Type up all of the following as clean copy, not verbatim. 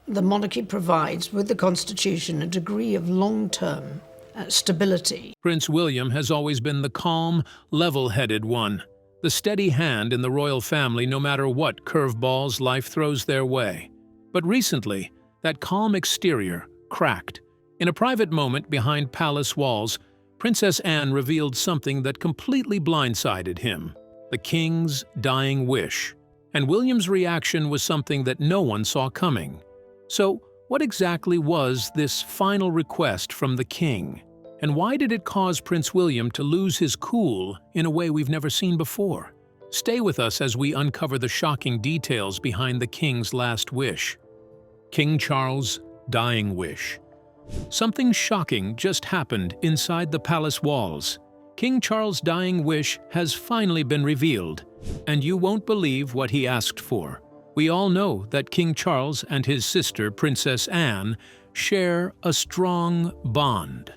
The monarchy provides, with the Constitution, a degree of long-term stability. Prince William has always been the calm, level-headed one, the steady hand in the royal family no matter what curveballs life throws their way. But recently, that calm exterior cracked. In a private moment behind palace walls, Princess Anne revealed something that completely blindsided him: the king's dying wish. And William's reaction was something that no one saw coming. So, what exactly was this final request from the king? And why did it cause Prince William to lose his cool in a way we've never seen before? Stay with us as we uncover the shocking details behind the king's last wish. King Charles' dying wish. Something shocking just happened inside the palace walls. King Charles' dying wish has finally been revealed, and you won't believe what he asked for. We all know that King Charles and his sister, Princess Anne, share a strong bond.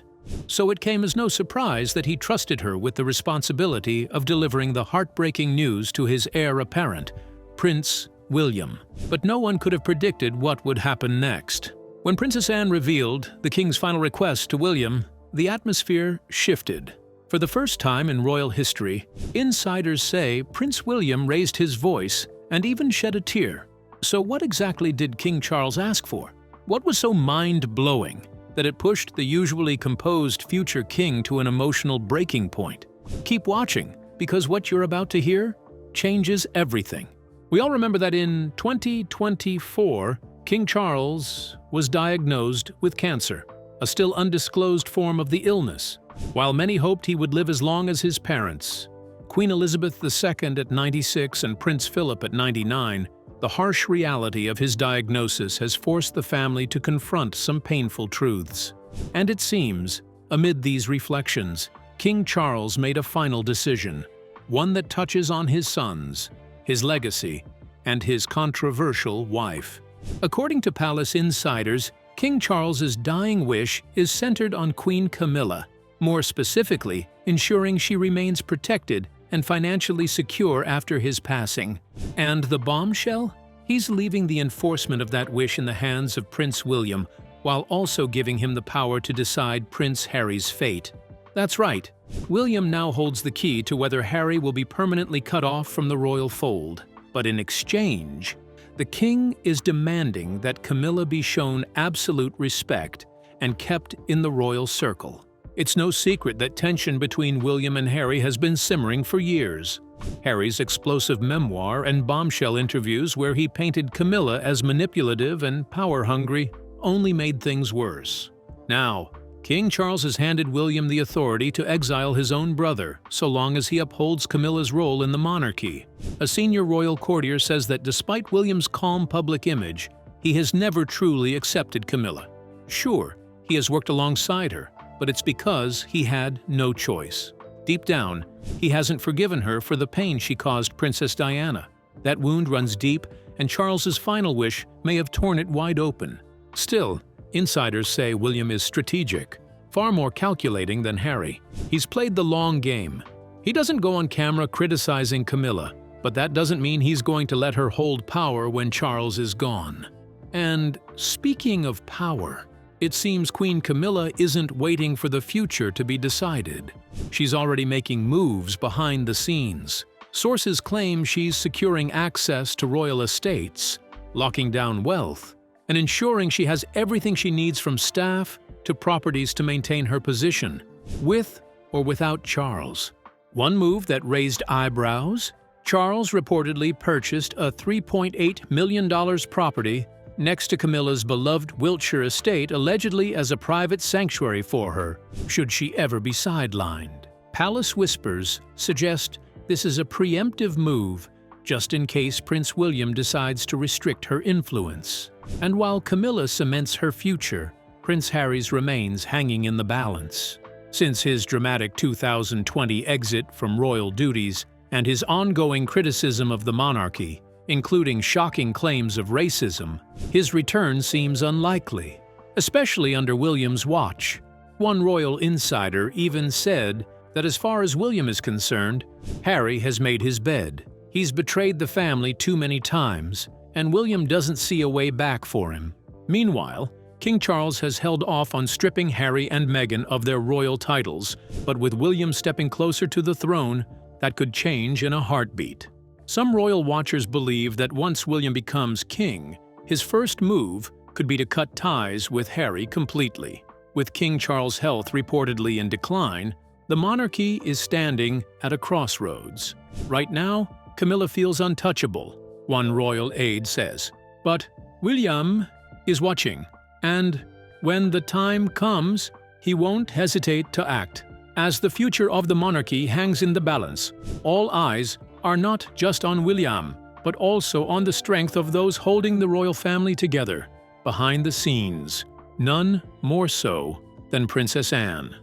So it came as no surprise that he trusted her with the responsibility of delivering the heartbreaking news to his heir apparent, Prince William. But no one could have predicted what would happen next. When Princess Anne revealed the king's final request to William, the atmosphere shifted. For the first time in royal history, insiders say Prince William raised his voice and even shed a tear. So what exactly did King Charles ask for? What was so mind-blowing that it pushed the usually composed future king to an emotional breaking point? Keep watching, because what you're about to hear changes everything. We all remember that in 2024, King Charles was diagnosed with cancer, a still undisclosed form of the illness. While many hoped he would live as long as his parents, Queen Elizabeth II at 96 and Prince Philip at 99, the harsh reality of his diagnosis has forced the family to confront some painful truths. And it seems, amid these reflections, King Charles made a final decision, one that touches on his sons, his legacy, and his controversial wife. According to palace insiders, King Charles's dying wish is centered on Queen Camilla, more specifically, ensuring she remains protected and financially secure after his passing. And the bombshell? He's leaving the enforcement of that wish in the hands of Prince William, while also giving him the power to decide Prince Harry's fate. That's right, William now holds the key to whether Harry will be permanently cut off from the royal fold. But in exchange, the king is demanding that Camilla be shown absolute respect and kept in the royal circle. It's no secret that tension between William and Harry has been simmering for years. Harry's explosive memoir and bombshell interviews where he painted Camilla as manipulative and power-hungry only made things worse. Now, King Charles has handed William the authority to exile his own brother, so long as he upholds Camilla's role in the monarchy. A senior royal courtier says that despite William's calm public image, he has never truly accepted Camilla. Sure, he has worked alongside her, but it's because he had no choice. Deep down, he hasn't forgiven her for the pain she caused Princess Diana. That wound runs deep, and Charles's final wish may have torn it wide open. Still, insiders say William is strategic, far more calculating than Harry. He's played the long game. He doesn't go on camera criticizing Camilla, but that doesn't mean he's going to let her hold power when Charles is gone. And speaking of power, it seems Queen Camilla isn't waiting for the future to be decided. She's already making moves behind the scenes. Sources claim she's securing access to royal estates, locking down wealth, and ensuring she has everything she needs from staff to properties to maintain her position, with or without Charles. One move that raised eyebrows: Charles reportedly purchased a $3.8 million property next to Camilla's beloved Wiltshire estate, allegedly as a private sanctuary for her, should she ever be sidelined. Palace whispers suggest this is a preemptive move, just in case Prince William decides to restrict her influence. And while Camilla cements her future, Prince Harry's remains hanging in the balance. Since his dramatic 2020 exit from royal duties and his ongoing criticism of the monarchy, including shocking claims of racism, his return seems unlikely, especially under William's watch. One royal insider even said that as far as William is concerned, Harry has made his bed. He's betrayed the family too many times, and William doesn't see a way back for him. Meanwhile, King Charles has held off on stripping Harry and Meghan of their royal titles, but with William stepping closer to the throne, that could change in a heartbeat. Some royal watchers believe that once William becomes king, his first move could be to cut ties with Harry completely. With King Charles' health reportedly in decline, the monarchy is standing at a crossroads. Right now, Camilla feels untouchable, one royal aide says. But William is watching, and when the time comes, he won't hesitate to act. As the future of the monarchy hangs in the balance, all eyes are not just on William, but also on the strength of those holding the royal family together, behind the scenes, none more so than Princess Anne.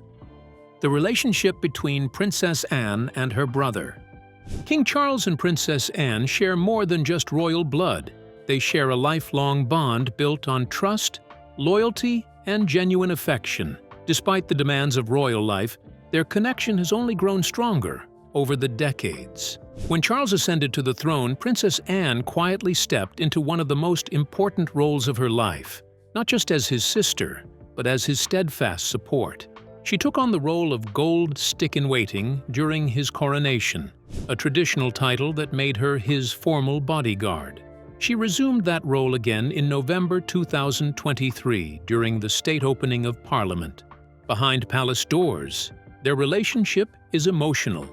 The relationship between Princess Anne and her brother. King Charles and Princess Anne share more than just royal blood. They share a lifelong bond built on trust, loyalty, and genuine affection. Despite the demands of royal life, their connection has only grown stronger over the decades. When Charles ascended to the throne, Princess Anne quietly stepped into one of the most important roles of her life, not just as his sister, but as his steadfast support. She took on the role of gold stick-in-waiting during his coronation, a traditional title that made her his formal bodyguard. She resumed that role again in November 2023 during the state opening of Parliament. Behind palace doors, their relationship is emotional.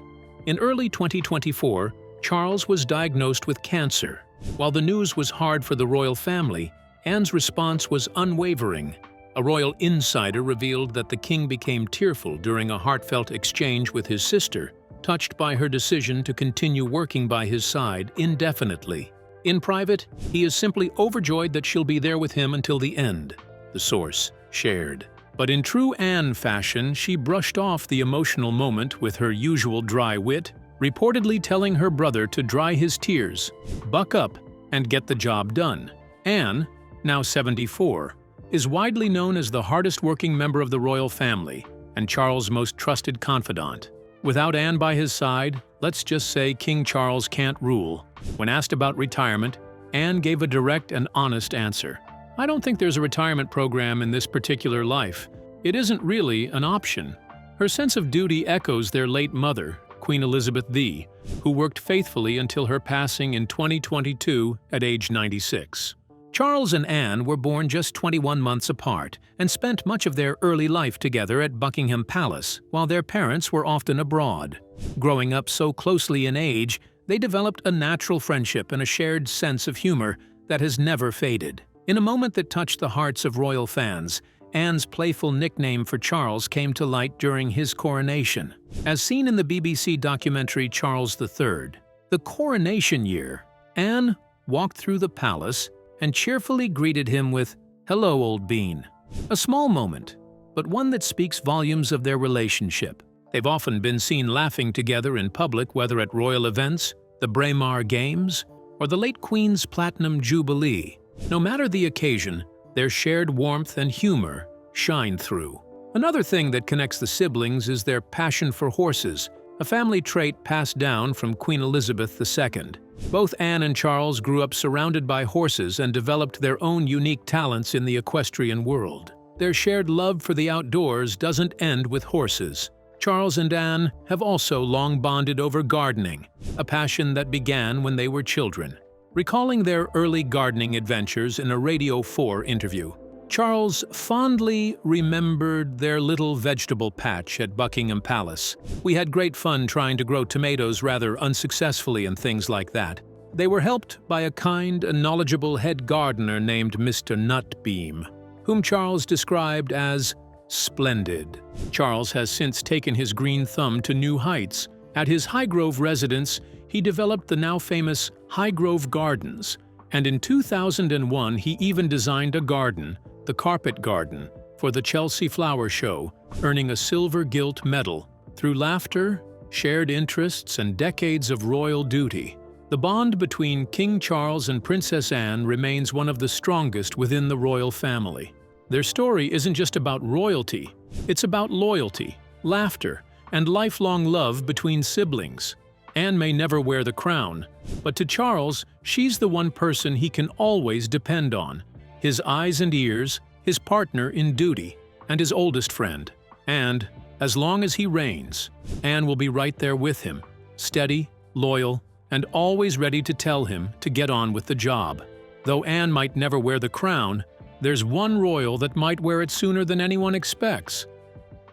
In early 2024, Charles was diagnosed with cancer. While the news was hard for the royal family, Anne's response was unwavering. A royal insider revealed that the king became tearful during a heartfelt exchange with his sister, touched by her decision to continue working by his side indefinitely. In private, he is simply overjoyed that she'll be there with him until the end, the source shared. But in true Anne fashion, she brushed off the emotional moment with her usual dry wit, reportedly telling her brother to dry his tears, buck up, and get the job done. Anne, now 74, is widely known as the hardest-working member of the royal family and Charles' most trusted confidant. Without Anne by his side, let's just say King Charles can't rule. When asked about retirement, Anne gave a direct and honest answer. "I don't think there's a retirement program in this particular life. It isn't really an option." Her sense of duty echoes their late mother, Queen Elizabeth II, who worked faithfully until her passing in 2022 at age 96. Charles and Anne were born just 21 months apart and spent much of their early life together at Buckingham Palace, while their parents were often abroad. Growing up so closely in age, they developed a natural friendship and a shared sense of humor that has never faded. In a moment that touched the hearts of royal fans, Anne's playful nickname for Charles came to light during his coronation. As seen in the BBC documentary Charles III, the coronation year, Anne walked through the palace and cheerfully greeted him with, "Hello, old bean." A small moment, but one that speaks volumes of their relationship. They've often been seen laughing together in public, whether at royal events, the Braemar Games, or the late Queen's Platinum Jubilee. No matter the occasion, their shared warmth and humor shine through. Another thing that connects the siblings is their passion for horses, a family trait passed down from Queen Elizabeth II. Both Anne and Charles grew up surrounded by horses and developed their own unique talents in the equestrian world. Their shared love for the outdoors doesn't end with horses. Charles and Anne have also long bonded over gardening, a passion that began when they were children. Recalling their early gardening adventures in a Radio 4 interview, Charles fondly remembered their little vegetable patch at Buckingham Palace. "We had great fun trying to grow tomatoes rather unsuccessfully and things like that. They were helped by a kind and knowledgeable head gardener named Mr. Nutbeam, whom Charles described as splendid." Charles has since taken his green thumb to new heights. At his Highgrove residence, he developed the now famous Highgrove Gardens, and in 2001 he even designed a garden, the Carpet Garden, for the Chelsea Flower Show, earning a silver gilt medal. Through laughter, shared interests, and decades of royal duty, the bond between King Charles and Princess Anne remains one of the strongest within the royal family. Their story isn't just about royalty, it's about loyalty, laughter, and lifelong love between siblings. Anne may never wear the crown, but to Charles, she's the one person he can always depend on. his eyes and ears, his partner in duty, and his oldest friend. And, as long as he reigns, Anne will be right there with him, steady, loyal, and always ready to tell him to get on with the job. Though Anne might never wear the crown, there's one royal that might wear it sooner than anyone expects.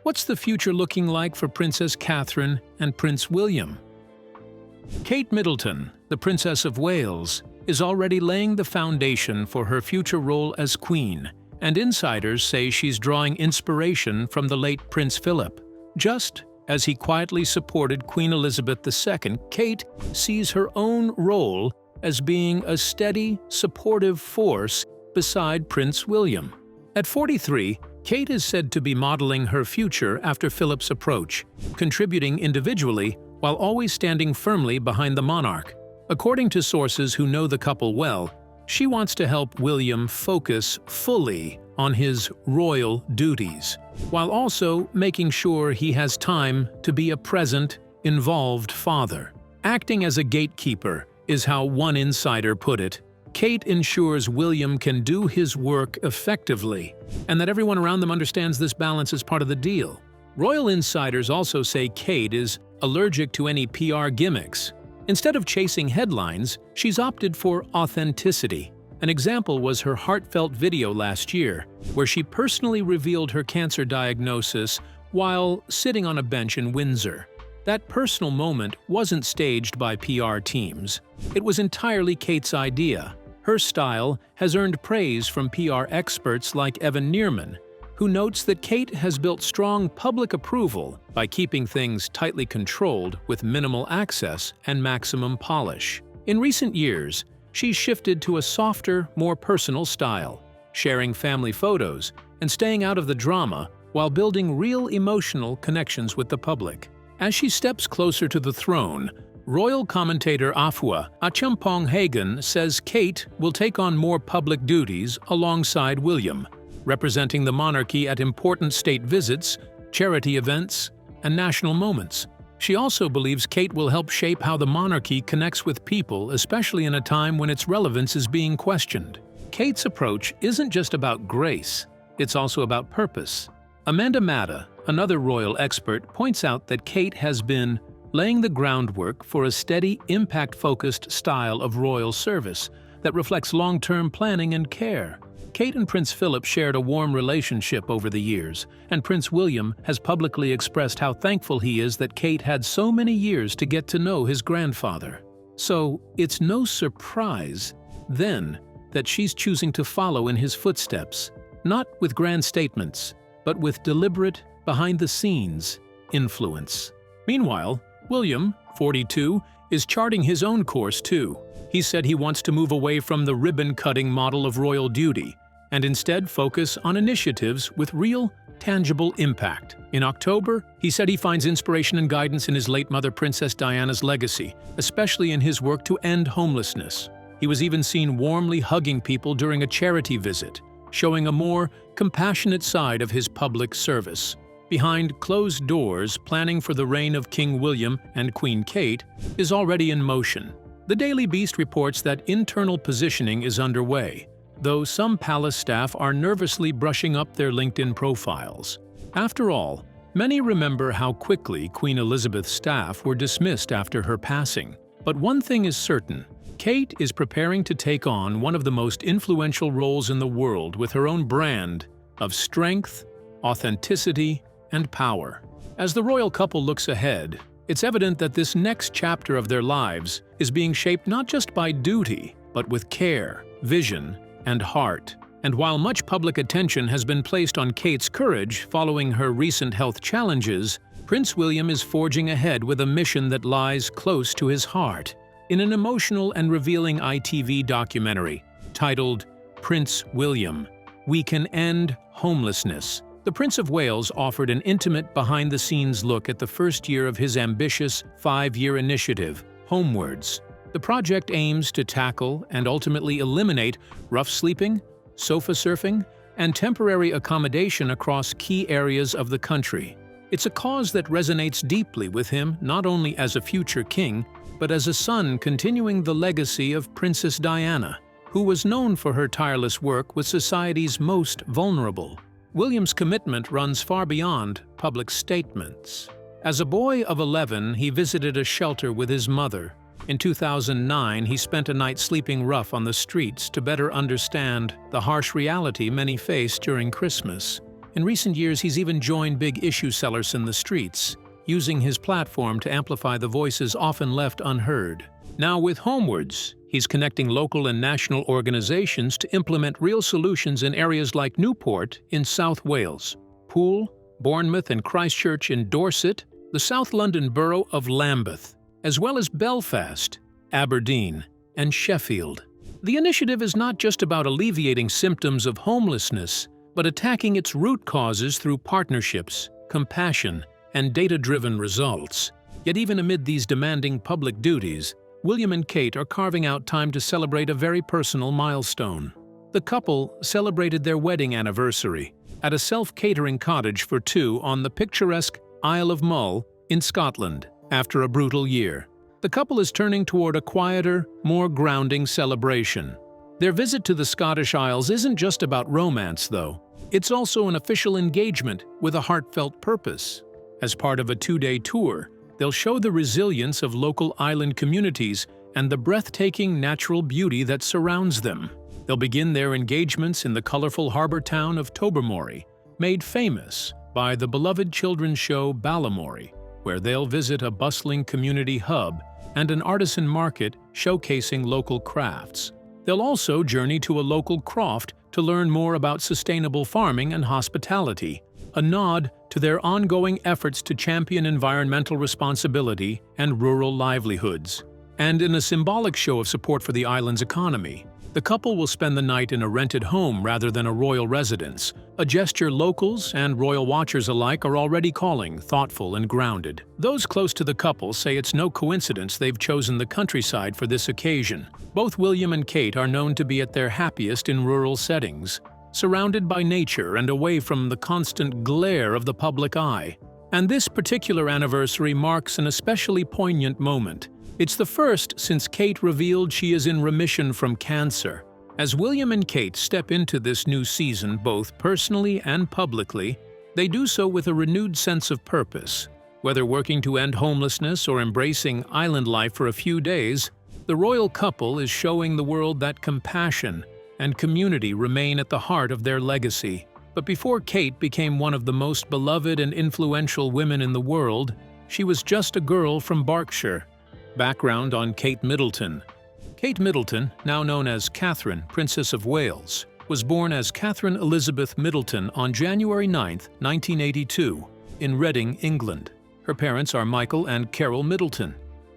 What's the future looking like for Princess Catherine and Prince William? Kate Middleton, the Princess of Wales, is already laying the foundation for her future role as Queen, and insiders say she's drawing inspiration from the late Prince Philip. Just as he quietly supported Queen Elizabeth II, Kate sees her own role as being a steady, supportive force beside Prince William. At 43, Kate is said to be modeling her future after Philip's approach, contributing individually while always standing firmly behind the monarch. According to sources who know the couple well, she wants to help William focus fully on his royal duties, while also making sure he has time to be a present, involved father. Acting as a gatekeeper is how one insider put it. Kate ensures William can do his work effectively, and that everyone around them understands this balance is part of the deal. Royal insiders also say Kate is allergic to any PR gimmicks. Instead of chasing headlines, she's opted for authenticity. An example was her heartfelt video last year, where she personally revealed her cancer diagnosis while sitting on a bench in Windsor. That personal moment wasn't staged by PR teams. It was entirely Kate's idea. Her style has earned praise from PR experts like Evan Neerman, who notes that Kate has built strong public approval by keeping things tightly controlled with minimal access and maximum polish. In recent years, she's shifted to a softer, more personal style, sharing family photos and staying out of the drama while building real emotional connections with the public. As she steps closer to the throne, royal commentator Afua Achampong Hagan says Kate will take on more public duties alongside William, representing the monarchy at important state visits, charity events, and national moments. She also believes Kate will help shape how the monarchy connects with people, especially in a time when its relevance is being questioned. Kate's approach isn't just about grace, it's also about purpose. Amanda Matta, another royal expert, points out that Kate has been laying the groundwork for a steady, impact-focused style of royal service that reflects long-term planning and care. Kate and Prince Philip shared a warm relationship over the years, and Prince William has publicly expressed how thankful he is that Kate had so many years to get to know his grandfather. So, it's no surprise, then, that she's choosing to follow in his footsteps, not with grand statements, but with deliberate, behind-the-scenes influence. Meanwhile, William, 42, is charting his own course too. He said he wants to move away from the ribbon-cutting model of royal duty and instead focus on initiatives with real, tangible impact. In October, he said he finds inspiration and guidance in his late mother Princess Diana's legacy, especially in his work to end homelessness. He was even seen warmly hugging people during a charity visit, showing a more compassionate side of his public service. Behind closed doors, planning for the reign of King William and Queen Kate is already in motion. The Daily Beast reports that internal positioning is underway, though some palace staff are nervously brushing up their LinkedIn profiles. After all, many remember how quickly Queen Elizabeth's staff were dismissed after her passing. But one thing is certain: Kate is preparing to take on one of the most influential roles in the world with her own brand of strength, authenticity, and power. As the royal couple looks ahead, it's evident that this next chapter of their lives is being shaped not just by duty, but with care, vision, and heart. And while much public attention has been placed on Kate's courage following her recent health challenges, Prince William is forging ahead with a mission that lies close to his heart. In an emotional and revealing ITV documentary titled Prince William, We Can End Homelessness, the Prince of Wales offered an intimate behind-the-scenes look at the first year of his ambitious 5-year initiative, Homewards. The project aims to tackle and ultimately eliminate rough sleeping, sofa surfing, and temporary accommodation across key areas of the country. It's a cause that resonates deeply with him not only as a future king, but as a son continuing the legacy of Princess Diana, who was known for her tireless work with society's most vulnerable. William's commitment runs far beyond public statements. As a boy of 11, he visited a shelter with his mother. In 2009, he spent a night sleeping rough on the streets to better understand the harsh reality many face during Christmas. In recent years, he's even joined big issue sellers in the streets, using his platform to amplify the voices often left unheard. Now with Homewards, he's connecting local and national organizations to implement real solutions in areas like Newport in South Wales, Poole, Bournemouth and Christchurch in Dorset, the South London borough of Lambeth, as well as Belfast, Aberdeen, and Sheffield. The initiative is not just about alleviating symptoms of homelessness, but attacking its root causes through partnerships, compassion, and data-driven results. Yet even amid these demanding public duties, William and Kate are carving out time to celebrate a very personal milestone. The couple celebrated their wedding anniversary at a self-catering cottage for two on the picturesque Isle of Mull in Scotland after a brutal year. The couple is turning toward a quieter, more grounding celebration. Their visit to the Scottish Isles isn't just about romance, though. It's also an official engagement with a heartfelt purpose. As part of a two-day tour, they'll show the resilience of local island communities and the breathtaking natural beauty that surrounds them. They'll begin their engagements in the colorful harbor town of Tobermory, made famous by the beloved children's show Balamory, where they'll visit a bustling community hub and an artisan market showcasing local crafts. They'll also journey to a local croft to learn more about sustainable farming and hospitality, a nod to their ongoing efforts to champion environmental responsibility and rural livelihoods. And in a symbolic show of support for the island's economy, the couple will spend the night in a rented home rather than a royal residence, a gesture locals and royal watchers alike are already calling thoughtful and grounded. Those close to the couple say it's no coincidence they've chosen the countryside for this occasion. Both William and Kate are known to be at their happiest in rural settings, surrounded by nature and away from the constant glare of the public eye. And this particular anniversary marks an especially poignant moment. It's the first since Kate revealed she is in remission from cancer. As William and Kate step into this new season both personally and publicly, they do so with a renewed sense of purpose. Whether working to end homelessness or embracing island life for a few days, the royal couple is showing the world that compassion and community remain at the heart of their legacy. But before Kate became one of the most beloved and influential women in the world, she was just a girl from Berkshire. Background on Kate Middleton. Kate Middleton, now known as Catherine, Princess of Wales, was born as Catherine Elizabeth Middleton on January 9, 1982, in Reading, England. Her parents are Michael and Carol Middleton.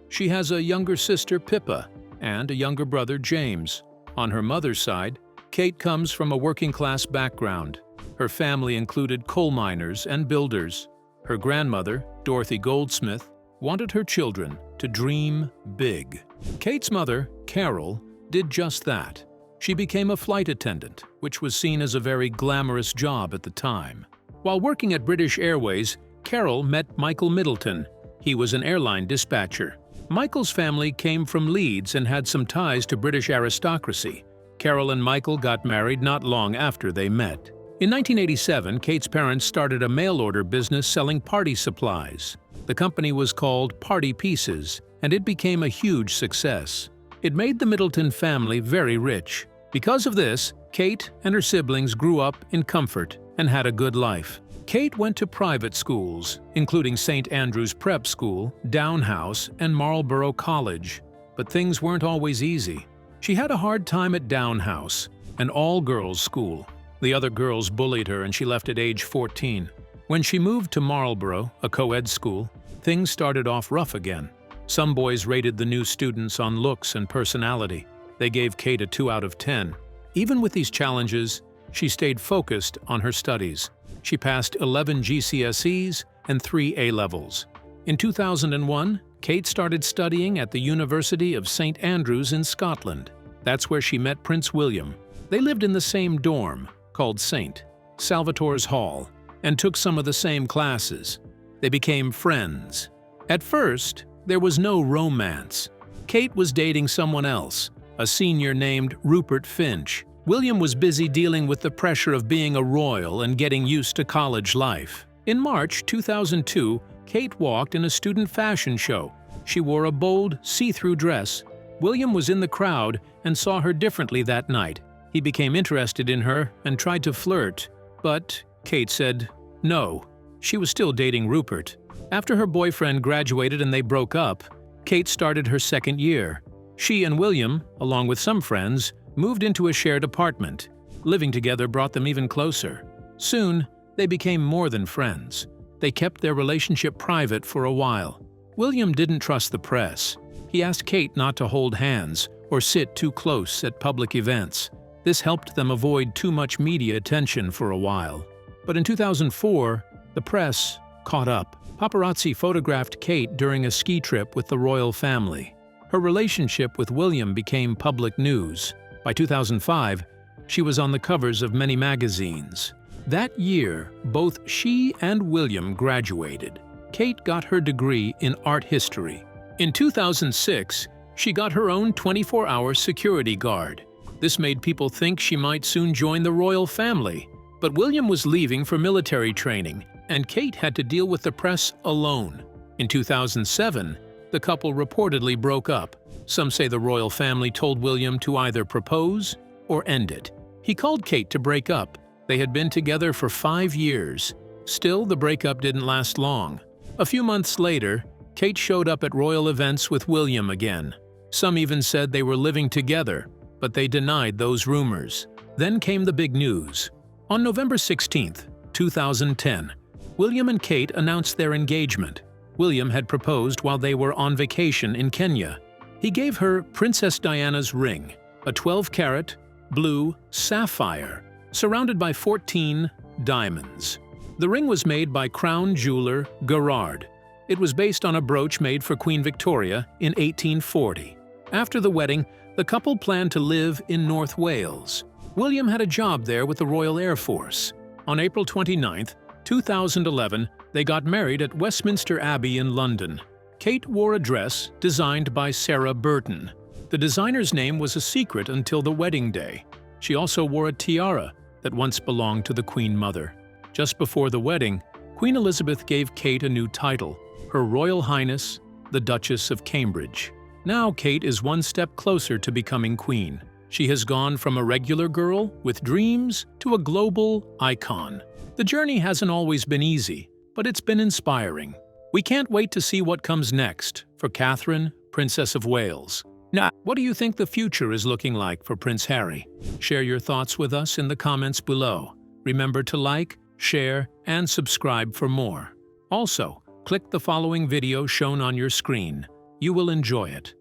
She has a younger sister, Pippa, and a younger brother, James. On her mother's side, Kate comes from a working-class background. Her family included coal miners and builders. Her grandmother, Dorothy Goldsmith, wanted her children to dream big. Kate's mother, Carol, did just that. She became a flight attendant, which was seen as a very glamorous job at the time. While working at British Airways, Carol met Michael Middleton. He was an airline dispatcher. Michael's family came from Leeds and had some ties to British aristocracy. Carol and Michael got married not long after they met. In 1987, Kate's parents started a mail-order business selling party supplies. The company was called Party Pieces, and it became a huge success. It made the Middleton family very rich. Because of this, Kate and her siblings grew up in comfort and had a good life. Kate went to private schools, including St. Andrew's Prep School, Down House, and Marlborough College. But things weren't always easy. She had a hard time at Down House, an all-girls school. The other girls bullied her and she left at age 14. When she moved to Marlborough, a co-ed school, things started off rough again. Some boys rated the new students on looks and personality. They gave Kate a 2 out of 10. Even with these challenges, she stayed focused on her studies. She passed 11 GCSEs and 3 A-levels. In 2001, Kate started studying at the University of St. Andrews in Scotland. That's where she met Prince William. They lived in the same dorm, called St. Salvator's Hall, and took some of the same classes. They became friends. At first, there was no romance. Kate was dating someone else, a senior named Rupert Finch. William was busy dealing with the pressure of being a royal and getting used to college life. In March 2002, Kate walked in a student fashion show. She wore a bold, see-through dress. William was in the crowd and saw her differently that night. He became interested in her and tried to flirt, but Kate said no. She was still dating Rupert. After her boyfriend graduated and they broke up, Kate started her second year. She and William, along with some friends, moved into a shared apartment. Living together brought them even closer. Soon, they became more than friends. They kept their relationship private for a while. William didn't trust the press. He asked Kate not to hold hands or sit too close at public events. This helped them avoid too much media attention for a while. But in 2004, the press caught up. Paparazzi photographed Kate during a ski trip with the royal family. Her relationship with William became public news. By 2005, she was on the covers of many magazines. That year, both she and William graduated. Kate got her degree in art history. In 2006, she got her own 24-hour security guard. This made people think she might soon join the royal family. But William was leaving for military training, and Kate had to deal with the press alone. In 2007, the couple reportedly broke up. Some say the royal family told William to either propose or end it. He called Kate to break up. They had been together for 5 years. Still, the breakup didn't last long. A few months later, Kate showed up at royal events with William again. Some even said they were living together, but they denied those rumors. Then came the big news. On November 16, 2010, William and Kate announced their engagement. William had proposed while they were on vacation in Kenya. He gave her Princess Diana's ring, a 12-carat blue sapphire, surrounded by 14 diamonds. The ring was made by crown jeweler Gerard. It was based on a brooch made for Queen Victoria in 1840. After the wedding, the couple planned to live in North Wales. William had a job there with the Royal Air Force. On April 29, 2011, they got married at Westminster Abbey in London. Kate wore a dress designed by Sarah Burton. The designer's name was a secret until the wedding day. She also wore a tiara that once belonged to the Queen Mother. Just before the wedding, Queen Elizabeth gave Kate a new title, Her Royal Highness, the Duchess of Cambridge. Now Kate is one step closer to becoming queen. She has gone from a regular girl with dreams to a global icon. The journey hasn't always been easy, but it's been inspiring. We can't wait to see what comes next for Catherine, Princess of Wales. Now, what do you think the future is looking like for Prince Harry? Share your thoughts with us in the comments below. Remember to like, share, and subscribe for more. Also, click the following video shown on your screen. You will enjoy it.